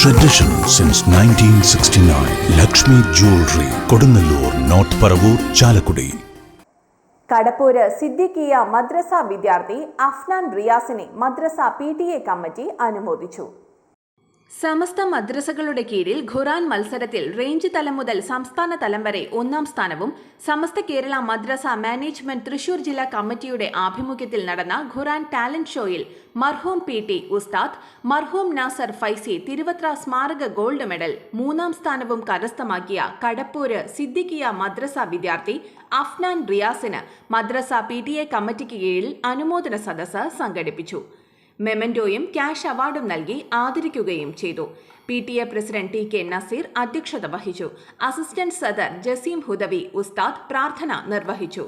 Tradition since 1969. Lakshmi Jewelry, Kodunallur, North Paravur, Chalakudi. Kadappoor സിദ്ദിഖിയ മദ്രസ വിദ്യാർത്ഥി അഫ്നാൻ റിയാസിനെ മദ്രസ PTA committee അനുമോദിച്ചു. സമസ്ത മദ്രസകളുടെ കീഴിൽ ഖുർആൻ മത്സരത്തിൽ റേഞ്ച് തലം മുതൽ സംസ്ഥാന തലം വരെ 1ാം സ്ഥാനവും സമസ്ത കേരള മദ്രസ മാനേജ്മെന്റ് തൃശൂർ ജില്ലാ കമ്മിറ്റിയുടെ ആഭിമുഖ്യത്തിൽ നടന്ന ഖുർആൻ ടാലന്റ് ഷോയിൽ മർഹൂം PT ഉസ്താദ് മർഹൂം നാസർ ഫൈസി തിരുവത്ര സ്മാരക ഗോൾഡ് മെഡൽ 3ാം സ്ഥാനവും കരസ്ഥമാക്കിയ കടപ്പൂര് സിദ്ദിഖിയ മദ്രസ വിദ്യാർത്ഥി അഫ്നാൻ റിയാസിന് മദ്രസ PTA കമ്മിറ്റിക്ക് കീഴിൽ അനുമോദന സദസ്സ് സംഘടിപ്പിച്ചു. മെമന്റോയും ക്യാഷ് അവാർഡും നൽകി ആദരിക്കുകയും ചെയ്തു. PTA പ്രസിഡന്റ് TK നസീർ അധ്യക്ഷത വഹിച്ചു. അസിസ്റ്റന്റ് സദർ ജസീം ഹുദവി ഉസ്താദ് പ്രാർത്ഥന നിർവഹിച്ചു.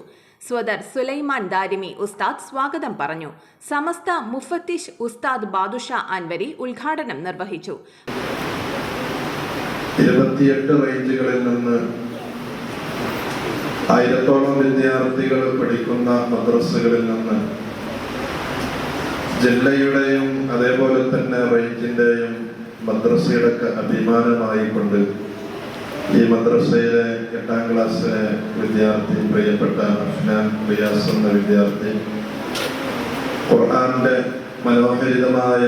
സ്വദർ സുലൈമാൻ ദാരിമി ഉസ്താദ് സ്വാഗതം പറഞ്ഞു. സമസ്ത മുഫത്തിഷ് ഉസ്താദ് ബാദുഷാ അൻവരി ഉദ്ഘാടനം നിർവഹിച്ചു. 28 റേഞ്ചുകളിൽ നിന്ന് 1000ഓളം വിദ്യാർത്ഥികൾ പഠിക്കുന്ന മദ്രസകളിൽ നിന്ന് ജില്ലയുടെയും അതേപോലെ തന്നെ റേഞ്ചിന്റെയും മദ്രസയുടെ അഭിമാനമായിക്കൊണ്ട് ഈ മദ്രസയിലെ 8ാം ക്ലാസ്സിലെ വിദ്യാർത്ഥി പ്രിയപ്പെട്ട അഫ്നാൻ റിയാസ് എന്ന വിദ്യാർത്ഥി ഖുർആന്റെ മനോഹരിതമായ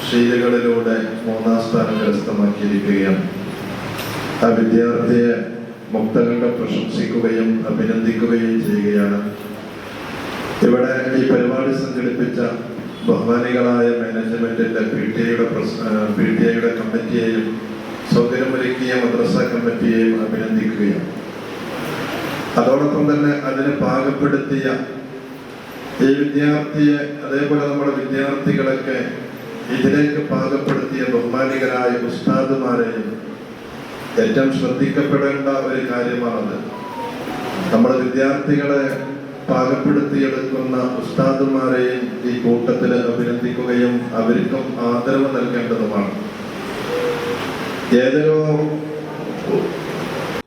ശൈലികളിലൂടെ 3ാം സ്ഥാനം കരസ്ഥമാക്കിയിരിക്കുകയാണ്. ആ വിദ്യാർത്ഥിയെ മുക്തകളുടെ പ്രശംസിക്കുകയും അഭിനന്ദിക്കുകയും ചെയ്യുകയാണ്. ഇവിടെ ഈ പരിപാടി സംഘടിപ്പിച്ച ബഹുമാനികളായ മാനേജ്മെന്റിന്റെ PTA കമ്മിറ്റിയെയും സൗകര്യമൊരുക്കിയ മദ്രസ കമ്മിറ്റിയെയും അഭിനന്ദിക്കുകയാണ്. അതോടൊപ്പം തന്നെ അതിനെ പാകപ്പെടുത്തിയ ഈ വിദ്യാർത്ഥിയെ അതേപോലെ നമ്മുടെ വിദ്യാർത്ഥികളൊക്കെ ഇതിലേക്ക് പാകപ്പെടുത്തിയ ബഹുമാനികളായ ഉസ്താദുമാരെയും ഏറ്റവും ശ്രദ്ധിക്കപ്പെടേണ്ട ഒരു കാര്യമാണത്. നമ്മുടെ വിദ്യാർത്ഥികളെ പാകപ്പെടുത്തിയെടുക്കുന്ന ഉസ്താദുമാരെയും ഈ കൂട്ടത്തിൽ അഭിനന്ദിക്കുകയും അവർക്കും ആദരവ് നൽകേണ്ടതുമാണ്.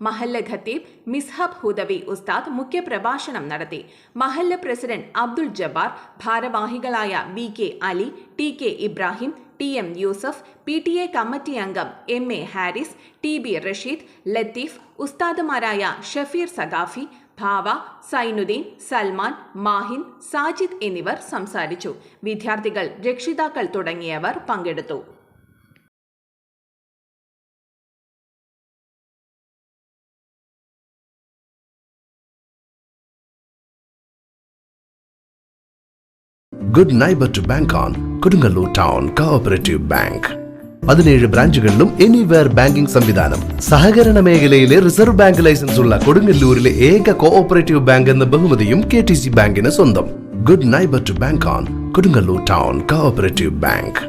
മഹല്ല ഖത്തീബ് മിസ്ഹബ് ഹുദവി ഉസ്താദ് മുഖ്യപ്രഭാഷണം നടത്തി. മഹല്ല പ്രസിഡന്റ് അബ്ദുൽ ജബ്ബാർ, ഭാരവാഹികളായ BK Ali, TK Ibrahim, TM Yusuf, PTA committee അംഗം MA ഹാരിസ്, TB റഷീദ്, ലത്തീഫ്, ഉസ്താദുമാരായ ഷഫീർ സഖാഫി, ഭാവ, സൈനുദ്ദീൻ, സൽമാൻ, മാഹിൻ, സാജിദ് എന്നിവർ സംസാരിച്ചു. വിദ്യാർത്ഥികൾ, രക്ഷിതാക്കൾ തുടങ്ങിയവർ പങ്കെടുത്തു. Good neighbor to bank on. Kodunallur Town Cooperative Bank. 17 ബ്രാഞ്ചുകളിലും എനിവെയർ ബാങ്കിംഗ് സംവിധാനം. സഹകരണ മേഖലയിലെ റിസർവ് ബാങ്ക് ലൈസൻസ് ഉള്ള കൊടുങ്ങല്ലൂരിലെ ഏക കോഓപ്പറേറ്റീവ് ബാങ്ക് എന്ന ബഹുമതിയും KTC ബാങ്കിന് സ്വന്തം. Good neighbour to bank on. Kodungallur town cooperative bank.